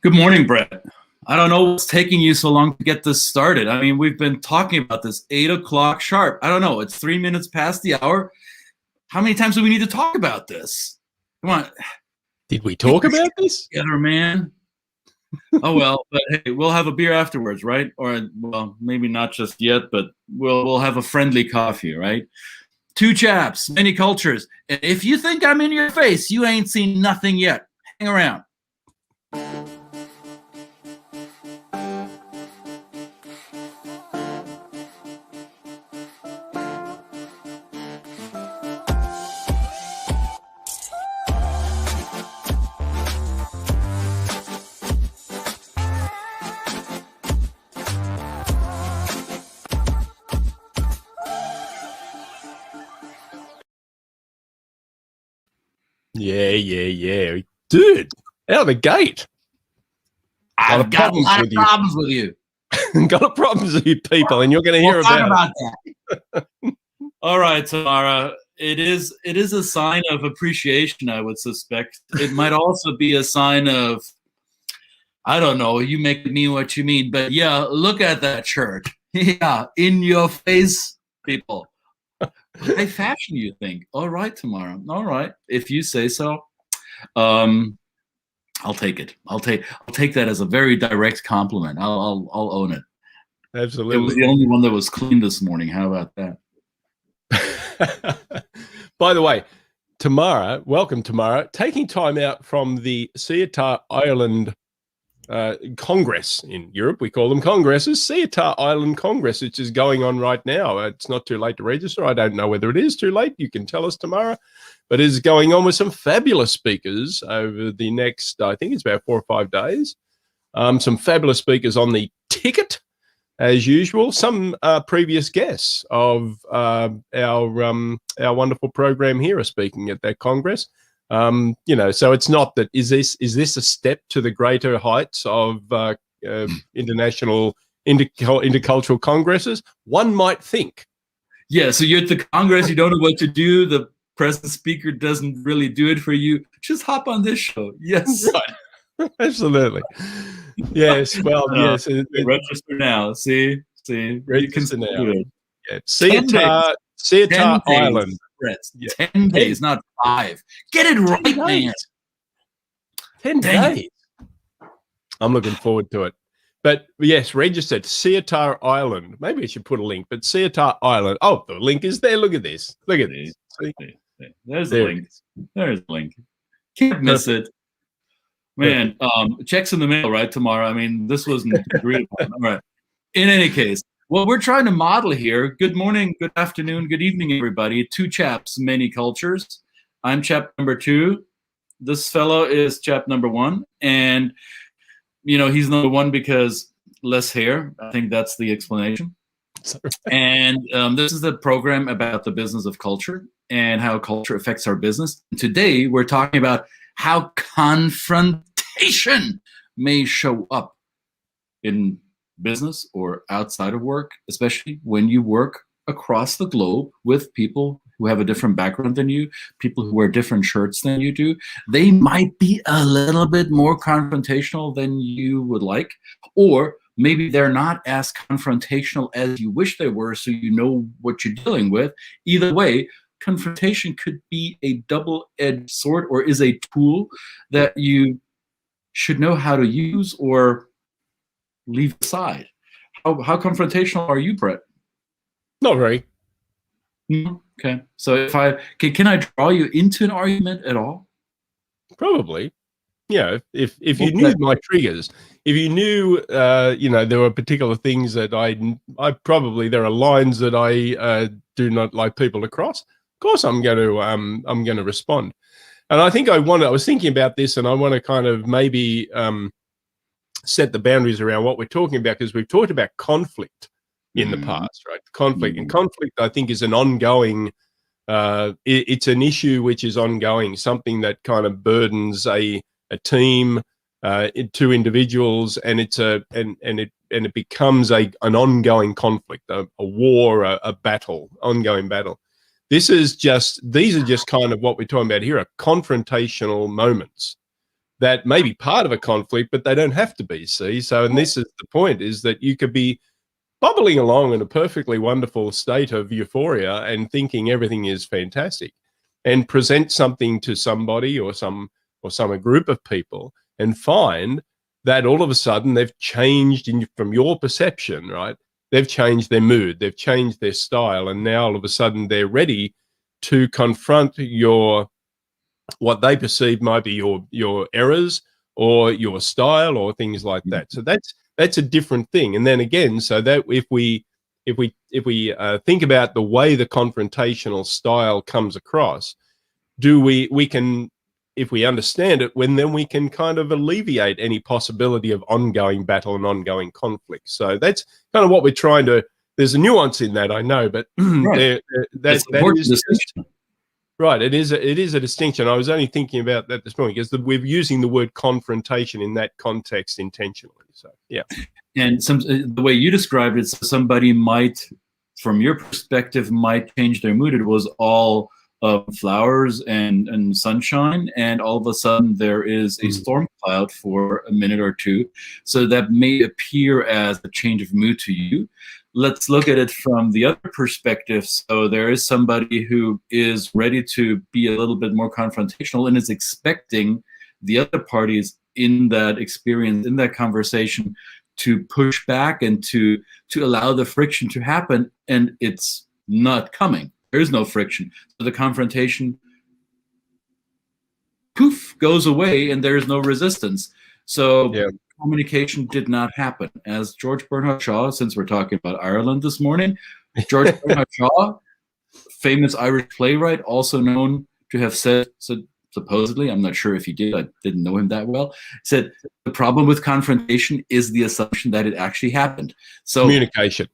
Good morning, Brett. I don't know what's taking you so long to get this started. I mean, we've been talking about this 8 o'clock sharp. I don't know. It's 3 minutes past the hour. How many times do we need to talk about this? Come on. Did we talk about this? Together, man. Oh, well, but hey, we'll have a beer afterwards, right? Or, well, maybe not just yet, but we'll have a friendly coffee, right? Two chaps, many cultures. And if you think I'm in your face, you ain't seen nothing yet. Hang around. Yeah. Dude, out of the gate. I've got a lot of problems with you. Got a problems with you people, and you're going to hear about that. All right, Tamara. It is a sign of appreciation, I would suspect. It might also be a sign of, I don't know, you make it mean what you mean. But yeah, look at that shirt. Yeah, in your face, people. High fashion, you think? All right, Tamara. All right, if you say so. I'll take it. I'll take that as a very direct compliment. I'll own it. Absolutely. It was the only one that was clean this morning. How about that? By the way, Tamara, welcome, Tamara. Taking time out from the 𝙤𝙬𝙤 Island Congress in Europe. We call them congresses. 𝙤𝙬𝙤 Island Congress, which is going on right now. It's not too late to register. I don't know whether it is too late. You can tell us tomorrow. But it is going on with some fabulous speakers over the next, I think it's about 4 or 5 days. Some fabulous speakers on the ticket, as usual. Some previous guests of our wonderful program here are speaking at that Congress. You know, so it's not that, is this a step to the greater heights of international intercultural congresses? One might think. Yeah, so you're at the Congress, you don't know what to do, the present speaker doesn't really do it for you, just hop on this show. Yes. Right. Absolutely. Yes, well, yes. Register now, see? Register now. Yeah. 𝙤𝙬𝙤 Island. Yeah. 10 days, not 5. Get it right, man. 10 days. I'm looking forward to it. But yes, registered 𝙤𝙬𝙤 Island. Maybe I should put a link, but 𝙤𝙬𝙤 Island. Oh, the link is there. Look at this. Look at this. See? There's the link. There's the link. Can't miss it. Man, checks in the mail, right, tomorrow. I mean, this wasn't agreed upon. All right. In any case, what we're trying to model here, good morning, good afternoon, good evening, everybody. Two chaps, many cultures. I'm chap number 2. This fellow is chap number 1. And, you know, he's number 1 because less hair. I think that's the explanation. And this is the program about the business of culture and how culture affects our business. And today, we're talking about how confrontation may show up in business or outside of work, especially when you work across the globe with people who have a different background than you, people who wear different shirts than you do. They might be a little bit more confrontational than you would like, or maybe they're not as confrontational as you wish they were, so you know what you're dealing with. Either way, confrontation could be a double-edged sword, or is a tool that you should know how to use or leave aside. How confrontational are you, Brett? Not very. Okay. So if can I draw you into an argument at all? Probably. Yeah. If you knew my triggers, if you knew, you know, there were particular things that I probably, there are lines that I do not like people to cross. Of course, I'm going to respond. And I think I was thinking about this, and I want to kind of maybe set the boundaries around what we're talking about, because we've talked about conflict in the past, right? Conflict. And conflict, I think, is an ongoing, it's an issue which is ongoing, something that kind of burdens a team, 2 individuals, and it becomes an ongoing conflict, a war, a battle, ongoing battle. These are just kind of what we're talking about here, are confrontational moments. that may be part of a conflict, but they don't have to be, see? So, and this is the point, is that you could be bubbling along in a perfectly wonderful state of euphoria and thinking everything is fantastic, and present something to somebody or a group of people and find that all of a sudden they've changed from your perception, right? They've changed their mood, they've changed their style, and now all of a sudden they're ready to confront what they perceive might be your errors or your style or things like that. So that's a different thing. And then again, so that if we think about the way the confrontational style comes across, we can, if we understand it, then we can kind of alleviate any possibility of ongoing battle and ongoing conflict. So that's kind of what we're trying to. There's a nuance in that, I know, but right. that is just, right. It is a distinction. I was only thinking about that this morning because we're using the word confrontation in that context intentionally. So yeah. And the way you described it, somebody might, from your perspective, might change their mood. It was all flowers and sunshine, and all of a sudden there is a storm cloud for a minute or two. So that may appear as a change of mood to you. Let's look at it from the other perspective. So there is somebody who is ready to be a little bit more confrontational and is expecting the other parties in that experience, in that conversation, to push back and to allow the friction to happen, and it's not coming. There is no friction. So the confrontation, poof, goes away, and there is no resistance. So communication did not happen. As George Bernard Shaw, since we're talking about Ireland this morning, George Bernard Shaw, famous Irish playwright, also known to have said, supposedly, I'm not sure if he did, I didn't know him that well, said, the problem with confrontation is the assumption that it actually happened. So communication.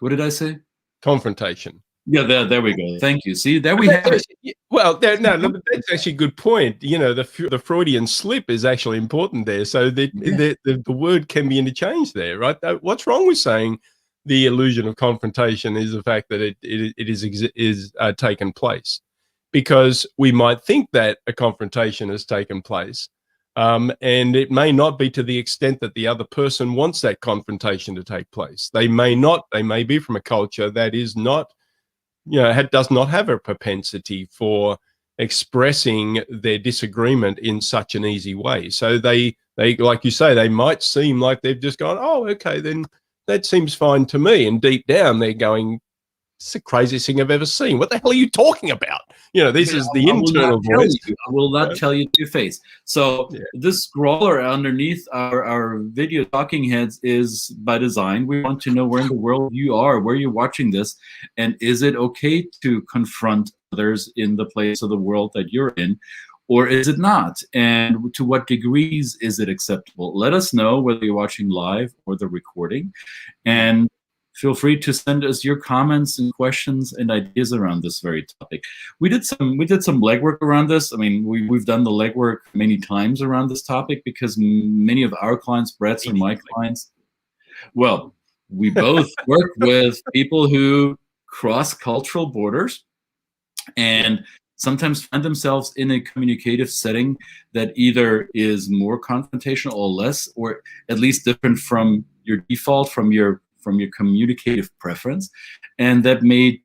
What did I say? Confrontation. Yeah, there we go. Thank you. See, there we have it. Well, no, that's actually a good point. You know, the Freudian slip is actually important there. So the word can be interchanged there, right? What's wrong with saying the illusion of confrontation is the fact that it is taken place? Because we might think that a confrontation has taken place, and it may not be to the extent that the other person wants that confrontation to take place. They may not. They may be from a culture that is not, does not have a propensity for expressing their disagreement in such an easy way. So they, like you say, they might seem like they've just gone, oh, okay, then that seems fine to me. And deep down, they're going, it's the craziest thing I've ever seen. What the hell are you talking about? This is the internal voice. I will not tell you to your face. So this scroller underneath our video talking heads is by design. We want to know where in the world you are, where you're watching this, and is it okay to confront others in the place of the world that you're in, or is it not? And to what degrees is it acceptable? Let us know whether you're watching live or the recording, and feel free to send us your comments and questions and ideas around this very topic. We did some legwork around this. I mean, we've done the legwork many times around this topic because many of our clients, Brett's and my clients, well, we both work with people who cross cultural borders and sometimes find themselves in a communicative setting that either is more confrontational or less, or at least different from your default, from your communicative preference, and that may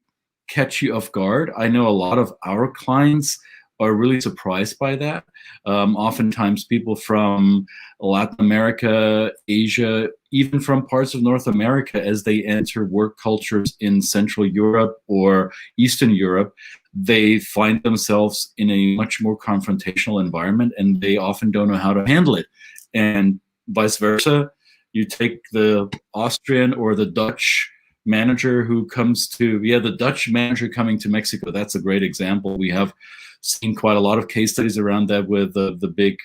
catch you off guard. I know a lot of our clients are really surprised by that. Oftentimes people from Latin America, Asia, even from parts of North America, as they enter work cultures in Central Europe or Eastern Europe, they find themselves in a much more confrontational environment, and they often don't know how to handle it. And vice versa. You take the Austrian or the Dutch manager who comes to, the Dutch manager coming to Mexico. That's a great example. We have seen quite a lot of case studies around that with the big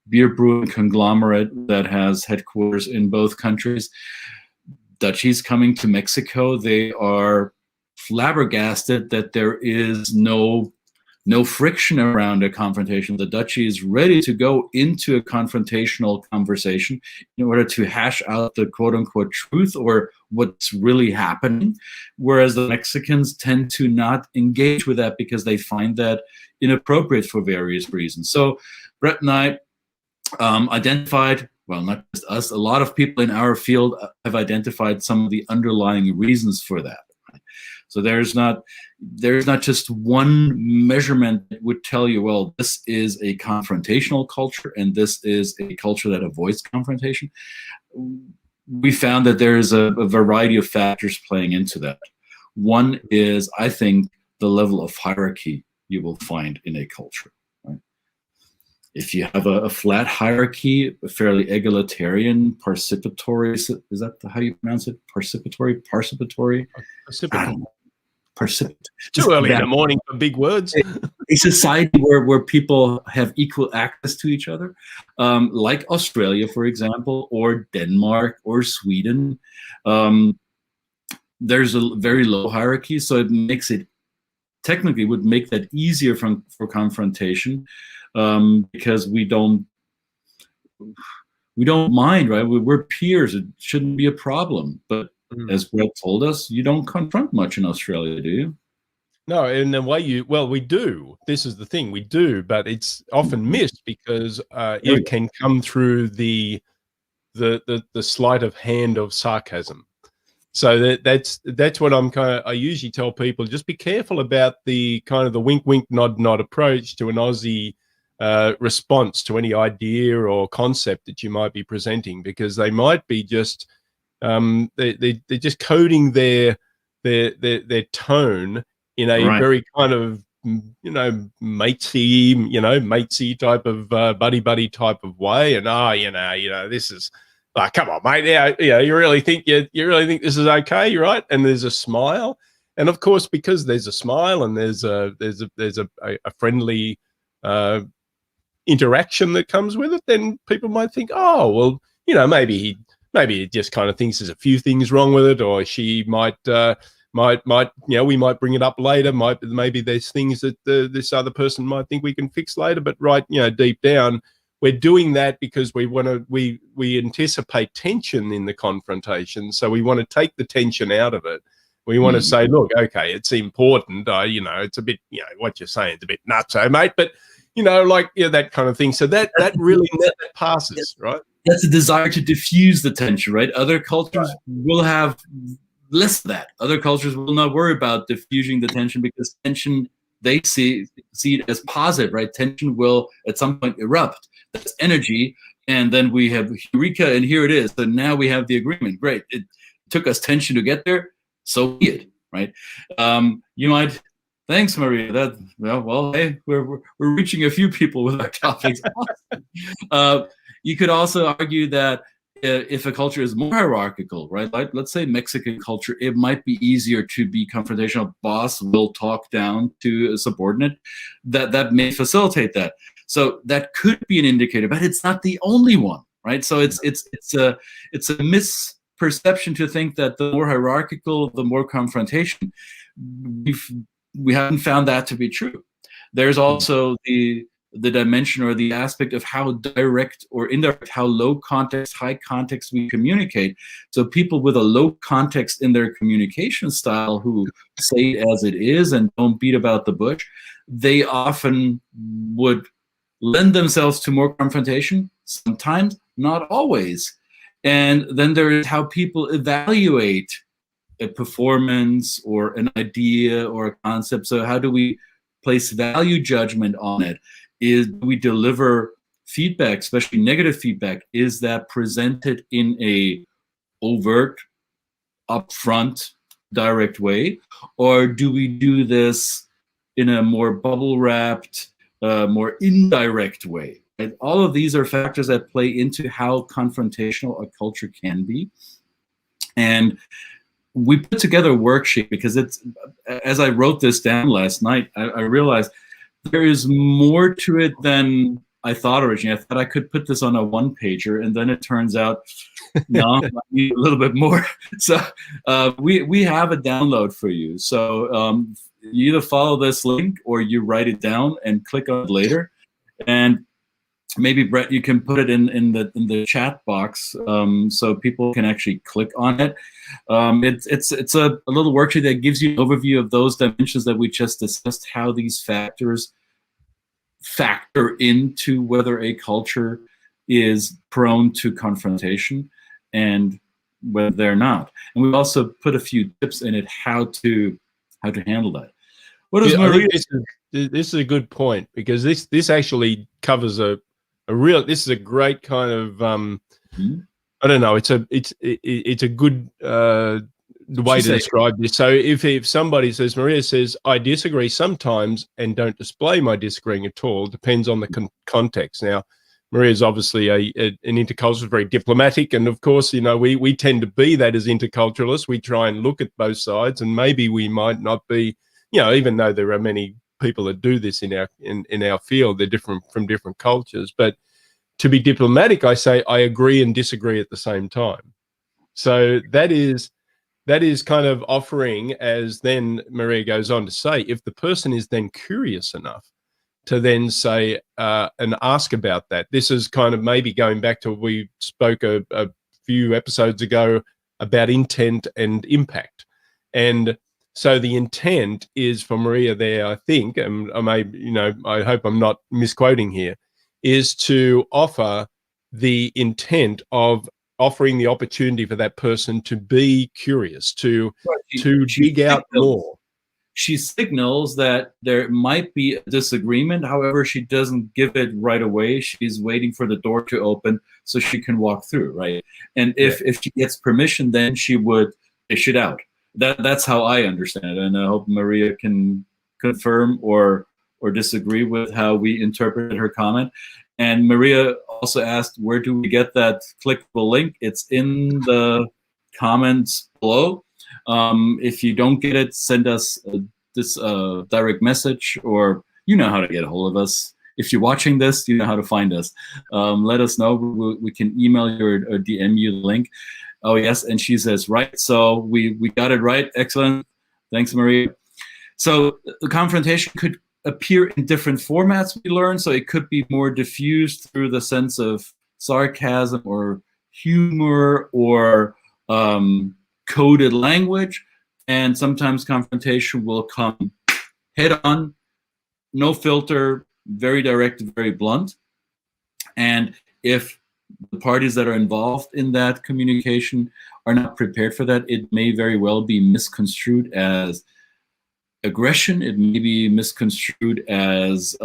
beer brewing conglomerate that has headquarters in both countries. Dutchies coming to Mexico, they are flabbergasted that there is no no friction around a confrontation. The duchy is ready to go into a confrontational conversation in order to hash out the quote-unquote truth or what's really happening, whereas the Mexicans tend to not engage with that because they find that inappropriate for various reasons. So Brett and I identified, well, not just us, a lot of people in our field have identified some of the underlying reasons for that. So there's not just one measurement that would tell you, well, this is a confrontational culture and this is a culture that avoids confrontation. We found that there is a variety of factors playing into that. One is, I think, the level of hierarchy you will find in a culture. Right? If you have a flat hierarchy, a fairly egalitarian, participatory, is that how you pronounce it? Participatory? Too early in the morning for big words. A society where people have equal access to each other, like Australia, for example, or Denmark or Sweden. There's a very low hierarchy, so it makes it, technically would make that easier for confrontation, because we don't mind, right? We're peers. It shouldn't be a problem. But as Brett told us, you don't confront much in Australia, do you? No, in the way we do. This is the thing, we do, but it's often missed because it can come through the sleight of hand of sarcasm. So that's what I usually tell people: just be careful about the kind of the wink, wink, nod, nod approach to an Aussie response to any idea or concept that you might be presenting, because they might be just they're just coding their tone in a very kind of, matesy type of buddy type of way, and this is like, come on, mate, you really think this is okay, right? And there's a smile, and of course, because there's a smile and there's a friendly interaction that comes with it, then people might think, oh, well, maybe he just kind of thinks there's a few things wrong with it, or she might we might bring it up later. Maybe there's things that this other person might think we can fix later. But deep down, we're doing that because we anticipate tension in the confrontation, so we want to take the tension out of it. We want to say, look, okay, it's important. It's a bit, what you're saying is a bit nutso, mate, but that kind of thing. So that really that passes, right? That's a desire to diffuse the tension, right? Other cultures will have less of that. Other cultures will not worry about diffusing the tension because tension, they see it as positive, right? Tension will at some point erupt. That's energy. And then we have Eureka, and here it is. So now we have the agreement. Great. It took us tension to get there. So be it, right? You might, thanks, Maria. Hey, we're reaching a few people with our topics. You could also argue that if a culture is more hierarchical, right? Like, let's say Mexican culture, it might be easier to be confrontational. Boss will talk down to a subordinate. That may facilitate that. So that could be an indicator, but it's not the only one, right? So it's a misperception to think that the more hierarchical, the more confrontation. We haven't found that to be true. There's also the dimension or the aspect of how direct or indirect, how low context, high context we communicate. So people with a low context in their communication style who say it as it is and don't beat about the bush, they often would lend themselves to more confrontation, sometimes, not always. And then there is how people evaluate a performance or an idea or a concept. So how do we place value judgment on it? Do we deliver feedback, especially negative feedback? Is that presented in a overt, upfront, direct way? Or do we do this in a more bubble-wrapped, more indirect way? And all of these are factors that play into how confrontational a culture can be. And we put together a worksheet because as I wrote this down last night, I realized there is more to it than I thought originally. I thought I could put this on a one-pager, and then it turns out, no, I need a little bit more. So we have a download for you. So you either follow this link or you write it down and click on it later. And maybe Brett, you can put it in the chat box so people can actually click on it. It's a little worksheet that gives you an overview of those dimensions that we just discussed, how these factors factor into whether a culture is prone to confrontation and whether they're not. And we also put a few tips in it how to handle that. What is Maria? This is a good point, because this actually covers a real. This is a great kind of I don't know. It's a good way to describe this. So if somebody says, Maria says, I disagree sometimes and don't display my disagreeing at all, depends on the context. Now, Maria's obviously an intercultural, very diplomatic, and of course, you know, we tend to be that as interculturalists. We try and look at both sides, and maybe we might not be, you know, even though there are many people that do this in our field, they're different from different cultures. But to be diplomatic, I say I agree and disagree at the same time. So that is kind of offering, as then Maria goes on to say, if the person is then curious enough to then say and ask about that. This is kind of maybe going back to, we spoke a few episodes ago about intent and impact. And so the intent is for Maria there, I think, and I may, you know, I hope I'm not misquoting here, is to offer the intent of offering the opportunity for that person to be curious, to dig out more. She signals that there might be a disagreement. However, she doesn't give it right away. She's waiting for the door to open so she can walk through, right? And if she gets permission, then she would dish it out. That's how I understand it. And I hope Maria can confirm or disagree with how we interpreted her comment. And Maria also asked, where do we get that clickable link? It's in the comments below. If you don't get it, send us this direct message, or you know how to get a hold of us. If you're watching this, you know how to find us. Let us know. We can email you or DM you the link. Oh, yes. And she says, right. So we got it right. Excellent. Thanks, Maria. So the confrontation could appear in different formats, we learned. So it could be more diffused through the sense of sarcasm or humor or coded language. And sometimes confrontation will come head on, no filter, very direct, very blunt. And if the parties that are involved in that communication are not prepared for that, it may very well be misconstrued as aggression. It may be misconstrued as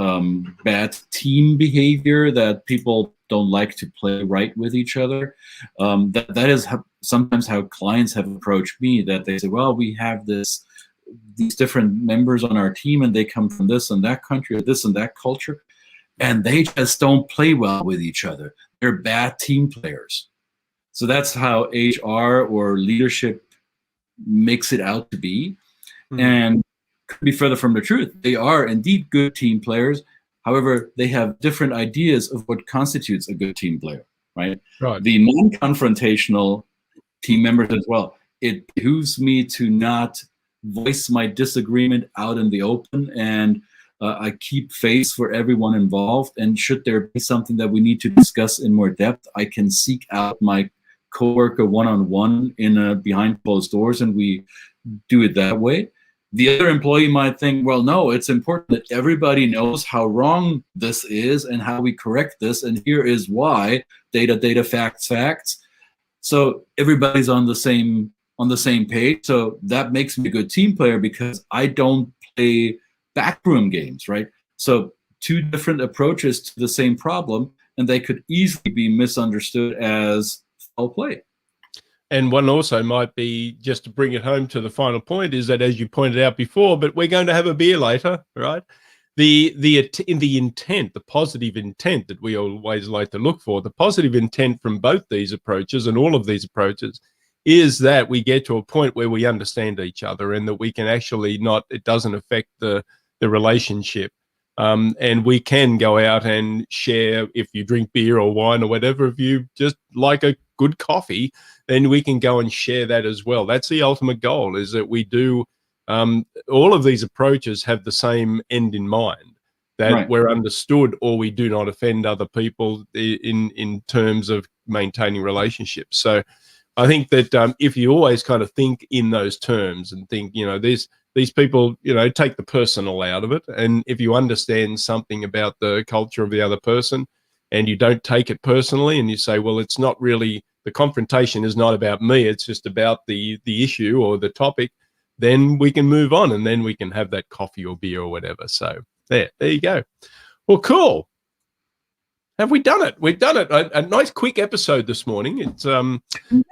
bad team behavior, that people don't like to play right with each other. That is sometimes how clients have approached me, that they say, well, we have these different members on our team and they come from this and that country or this and that culture, and they just don't play well with each other. They're bad team players. So that's how HR or leadership makes it out to be. And could be further from the truth. They are indeed good team players. However, they have different ideas of what constitutes a good team player, right? The non-confrontational team members as well. It behooves me to not voice my disagreement out in the open, and I keep face for everyone involved. And should there be something that we need to discuss in more depth, I can seek out my coworker one-on-one in behind closed doors, and we do it that way. The other employee might think, well, no, it's important that everybody knows how wrong this is and how we correct this, and here is why, data, facts. So everybody's on the same page. So that makes me a good team player because I don't play backroom games, right? So two different approaches to the same problem, and they could easily be misunderstood as foul play. And one also might be, just to bring it home to the final point, is that, as you pointed out before, but we're going to have a beer later, right? The intent, the positive intent that we always like to look for, the positive intent from both these approaches and all of these approaches, is that we get to a point where we understand each other and that we can actually it doesn't affect the relationship. And we can go out and share, if you drink beer or wine or whatever, if you just like a good coffee, then we can go and share that as well. That's the ultimate goal, is that we do all of these approaches have the same end in mind, that we're understood or we do not offend other people in terms of maintaining relationships. So I think that if you always kind of think in those terms and think, you know, these people, you know, take the personal out of it. And if you understand something about the culture of the other person and you don't take it personally and you say, well, it's not really, the confrontation is not about me, it's just about the issue or the topic, then we can move on and then we can have that coffee or beer or whatever. So there you go. Well, cool. Have we done it? We've done it. A nice quick episode this morning. It's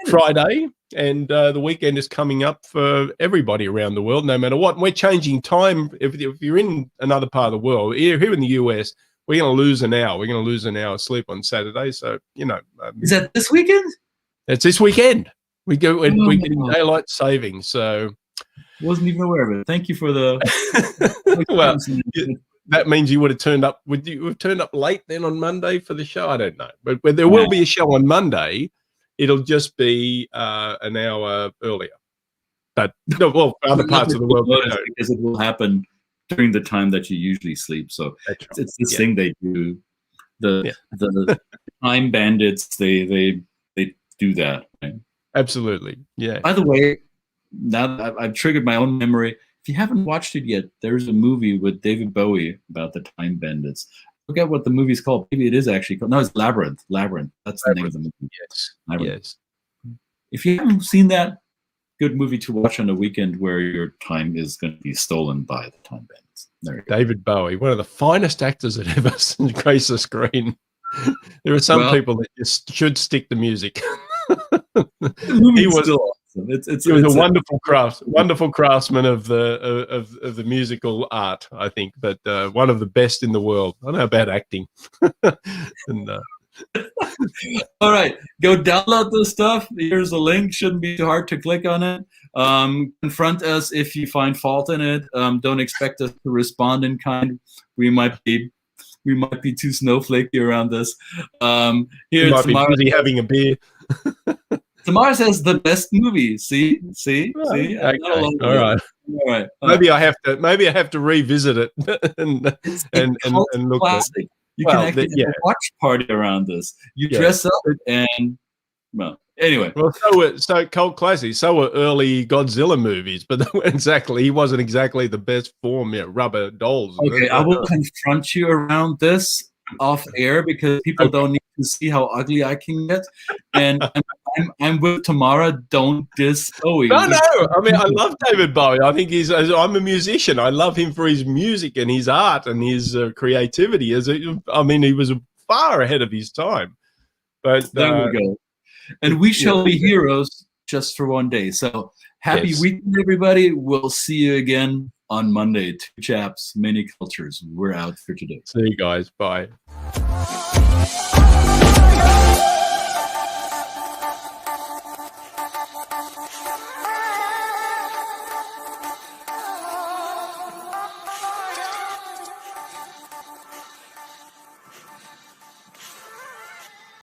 Friday, and the weekend is coming up for everybody around the world, no matter what. And we're changing time. If you're in another part of the world, here in the US, we're going to lose an hour. We're going to lose an hour's sleep on Saturday. So, you know. Is that this weekend? It's this weekend. We go and we get daylight saving. So. Wasn't even aware of it. Thank you for the. Well, that means you would have turned up. Would you have turned up late then on Monday for the show? I don't know, but there will be a show on Monday. It'll just be an hour earlier. But well, for other parts of the world, because it will happen during the time that you usually sleep. So it's this thing they do. The time bandits. They do that. Right? Absolutely. Yeah. By the way, now that I've triggered my own memory. If you haven't watched it yet, there's a movie with David Bowie about the time bandits. I forget what the movie's called. Maybe it is actually called. No, it's Labyrinth. Labyrinth. That's the name of the movie. Yes. Labyrinth. Yes. If you haven't seen that, good movie to watch on a weekend where your time is going to be stolen by the time bandits. There you go. David Bowie, one of the finest actors that ever graced the screen. There are some people that just should stick to music. He was still awesome. He was a wonderful craftsman of the musical art, I think, but one of the best in the world. I don't know about acting. And, all right, go download this stuff. Here's a link. Shouldn't be too hard to click on it. Confront us if you find fault in it. Don't expect us to respond in kind. We might be too snowflakey around this. Here might be busy having a beer. Tamara says the best movie. See. Okay. All right. Maybe I have to revisit it and look at it. You can actually have a watch party around this. You dress up and anyway. Well, so cult classics. So were early Godzilla movies, but he wasn't exactly the best form. Rubber dolls. Okay, I will confront you around this off air because people don't need to see how ugly I can get. And I'm with Tamara. Don't diss Bowie. No. I mean, I love David Bowie. I think I'm a musician. I love him for his music and his art and his creativity. He was far ahead of his time. But there we go. And we shall be heroes just for one day. So happy weekend, everybody. We'll see you again on Monday. Two chaps, many cultures. We're out for today. See you guys. Bye.